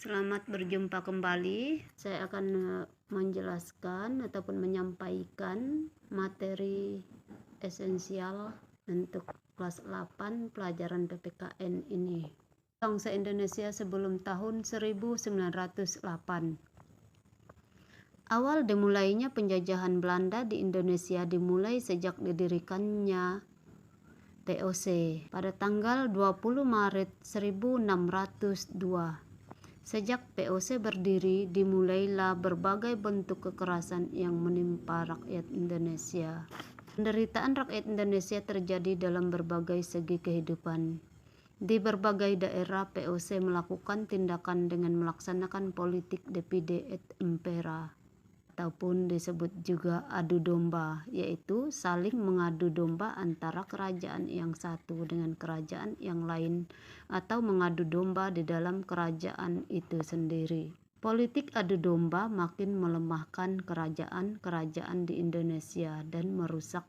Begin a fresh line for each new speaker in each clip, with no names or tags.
Selamat berjumpa kembali. Saya akan menjelaskan ataupun menyampaikan materi esensial untuk kelas 8 pelajaran PPKN ini. Bangsa Indonesia sebelum tahun 1908. Awal dimulainya penjajahan Belanda di Indonesia dimulai sejak didirikannya POC pada tanggal 20 Maret 1602. Sejak POC berdiri, dimulailah berbagai bentuk kekerasan yang menimpa rakyat Indonesia. Penderitaan rakyat Indonesia terjadi dalam berbagai segi kehidupan. Di berbagai daerah, POC melakukan tindakan dengan melaksanakan politik divide et impera, ataupun disebut juga adu domba, yaitu saling mengadu domba antara kerajaan yang satu dengan kerajaan yang lain, atau mengadu domba di dalam kerajaan itu sendiri. Politik adu domba makin melemahkan kerajaan-kerajaan di Indonesia dan merusak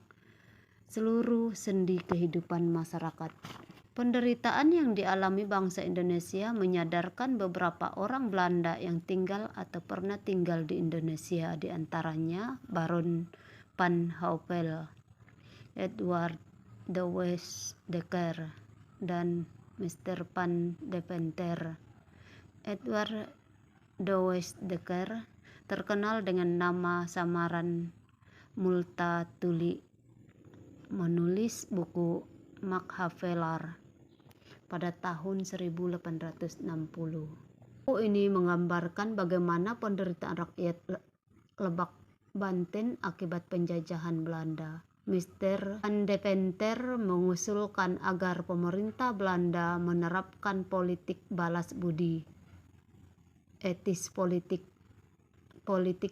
seluruh sendi kehidupan masyarakat. Penderitaan yang dialami bangsa Indonesia menyadarkan beberapa orang Belanda yang tinggal atau pernah tinggal di Indonesia, di antaranya Baron van Houwel, Edward de Westdekker, dan Mr. van Deventer. Edward de Westdekker terkenal dengan nama samaran Multatuli, menulis buku Machiavelli pada tahun 1860. Buku ini menggambarkan bagaimana penderitaan rakyat Lebak Banten akibat penjajahan Belanda. Mr. van Deventer mengusulkan agar pemerintah Belanda menerapkan politik balas budi. Etis politik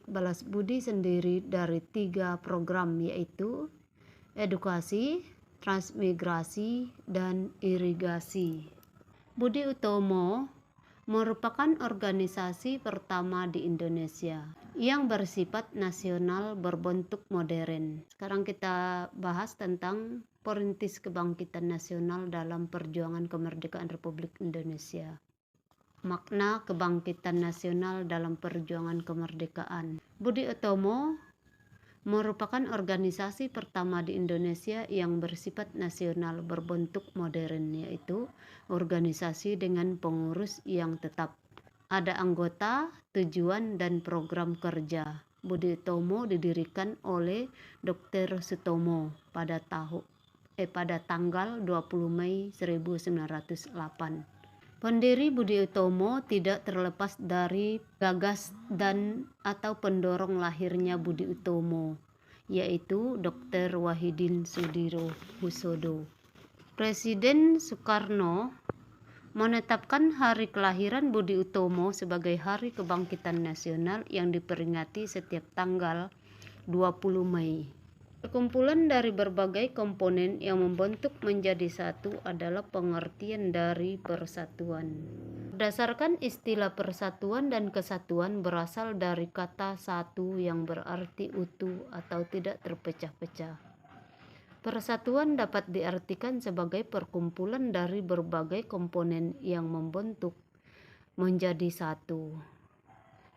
balas budi sendiri dari 3 program, yaitu edukasi, transmigrasi, dan irigasi. Budi Utomo merupakan organisasi pertama di Indonesia yang bersifat nasional berbentuk modern. Sekarang kita bahas tentang perintis kebangkitan nasional dalam perjuangan kemerdekaan Republik Indonesia. Makna kebangkitan nasional dalam perjuangan kemerdekaan. Budi Utomo merupakan organisasi pertama di Indonesia yang bersifat nasional berbentuk modern, yaitu organisasi dengan pengurus yang tetap. Ada anggota, tujuan, dan program kerja. Budi Utomo didirikan oleh Dr. Sutomo pada tanggal 20 Mei 1908. Pendiri Budi Utomo tidak terlepas dari gagas dan atau pendorong lahirnya Budi Utomo, yaitu Dr. Wahidin Sudirohusodo. Presiden Soekarno menetapkan hari kelahiran Budi Utomo sebagai Hari Kebangkitan Nasional yang diperingati setiap tanggal 20 Mei. Perkumpulan dari berbagai komponen yang membentuk menjadi satu adalah pengertian dari persatuan. Berdasarkan istilah persatuan dan kesatuan berasal dari kata satu yang berarti utuh atau tidak terpecah-pecah. Persatuan dapat diartikan sebagai perkumpulan dari berbagai komponen yang membentuk menjadi satu.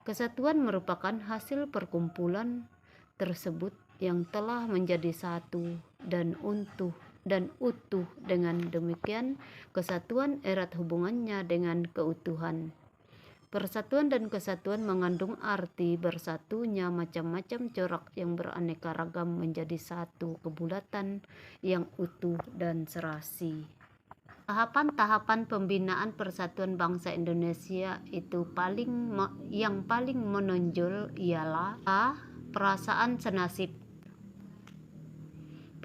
Kesatuan merupakan hasil perkumpulan tersebut yang telah menjadi satu dan utuh. Dengan demikian, kesatuan erat hubungannya dengan keutuhan. Persatuan dan kesatuan mengandung arti bersatunya macam-macam corak yang beraneka ragam menjadi satu kebulatan yang utuh dan serasi. Tahapan-tahapan pembinaan persatuan bangsa Indonesia itu yang paling menonjol ialah A. Perasaan senasib.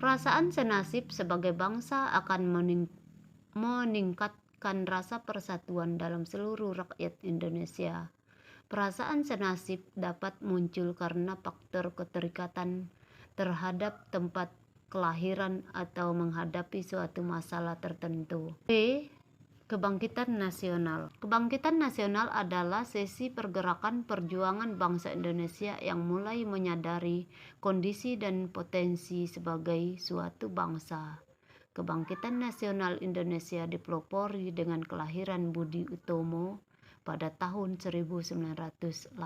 Perasaan senasib sebagai bangsa akan meningkatkan rasa persatuan dalam seluruh rakyat Indonesia. Perasaan senasib dapat muncul karena faktor keterikatan terhadap tempat kelahiran atau menghadapi suatu masalah tertentu. B. Kebangkitan nasional. Kebangkitan nasional adalah sesi pergerakan perjuangan bangsa Indonesia yang mulai menyadari kondisi dan potensi sebagai suatu bangsa. Kebangkitan nasional Indonesia dipelopori dengan kelahiran Budi Utomo pada tahun 1908,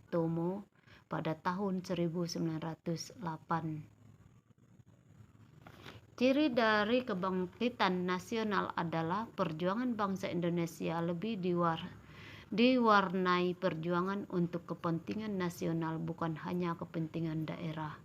Tomo pada tahun 1908. Ciri dari kebangkitan nasional adalah perjuangan bangsa Indonesia lebih diwarnai perjuangan untuk kepentingan nasional, bukan hanya kepentingan daerah.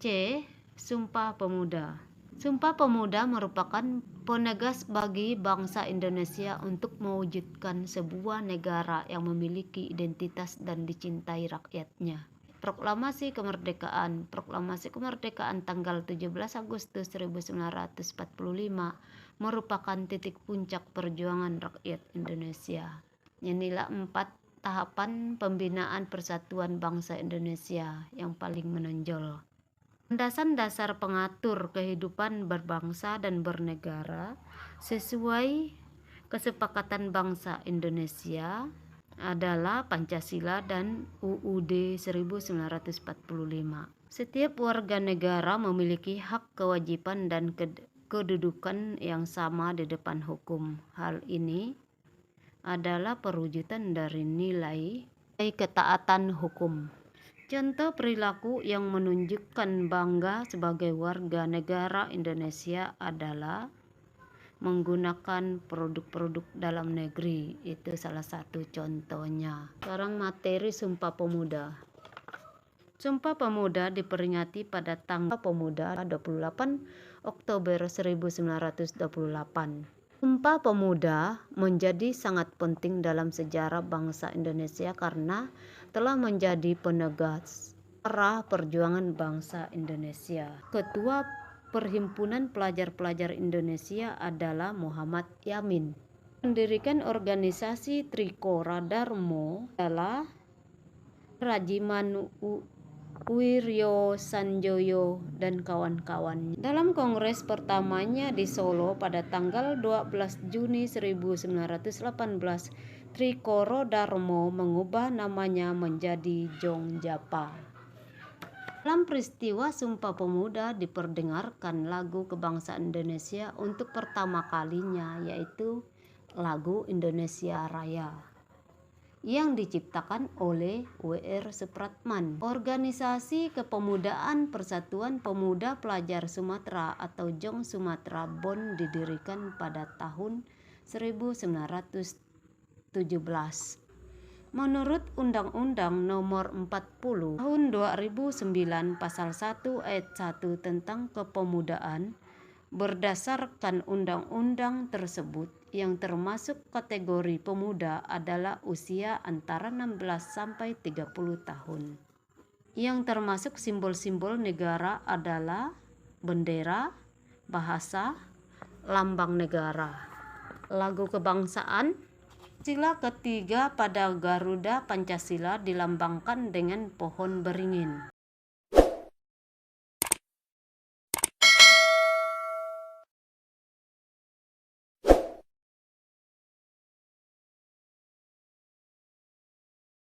C. Sumpah Pemuda. Sumpah Pemuda merupakan penegas bagi bangsa Indonesia untuk mewujudkan sebuah negara yang memiliki identitas dan dicintai rakyatnya. Proklamasi Kemerdekaan. Proklamasi Kemerdekaan tanggal 17 Agustus 1945 merupakan titik puncak perjuangan rakyat Indonesia. Inilah 4 tahapan pembinaan persatuan bangsa Indonesia yang paling menonjol. Landasan dasar pengatur kehidupan berbangsa dan bernegara sesuai kesepakatan bangsa Indonesia adalah Pancasila dan UUD 1945. Setiap warga negara memiliki hak, kewajiban, dan kedudukan yang sama di depan hukum. Hal ini adalah perwujudan dari nilai ketaatan hukum. Contoh perilaku yang menunjukkan bangga sebagai warga negara Indonesia adalah menggunakan produk-produk dalam negeri. Itu salah satu contohnya. Sekarang materi Sumpah Pemuda. Sumpah Pemuda diperingati pada tanggal Pemuda 28 Oktober 1928. Sumpah Pemuda menjadi sangat penting dalam sejarah bangsa Indonesia karena telah menjadi penegas arah perjuangan bangsa Indonesia. Ketua Perhimpunan Pelajar-Pelajar Indonesia adalah Muhammad Yamin. Mendirikan organisasi Trikora Darmo adalah Rajiman Wiryo Sanjoyo dan kawan-kawannya. Dalam kongres pertamanya di Solo pada tanggal 12 Juni 1918, Trikora Darmo mengubah namanya menjadi Jongjapa. Dalam peristiwa Sumpah Pemuda diperdengarkan lagu kebangsaan Indonesia untuk pertama kalinya, yaitu lagu Indonesia Raya yang diciptakan oleh W.R. Supratman. Organisasi Kepemudaan Persatuan Pemuda Pelajar Sumatera atau JONG Sumatera Bon didirikan pada tahun 1917. Menurut Undang-Undang Nomor 40 Tahun 2009 Pasal 1 Ayat 1 tentang Kepemudaan, berdasarkan undang-undang tersebut yang termasuk kategori pemuda adalah usia antara 16 sampai 30 tahun. Yang termasuk simbol-simbol negara adalah bendera, bahasa, lambang negara. Lagu kebangsaan. Sila ketiga pada Garuda Pancasila dilambangkan dengan pohon beringin.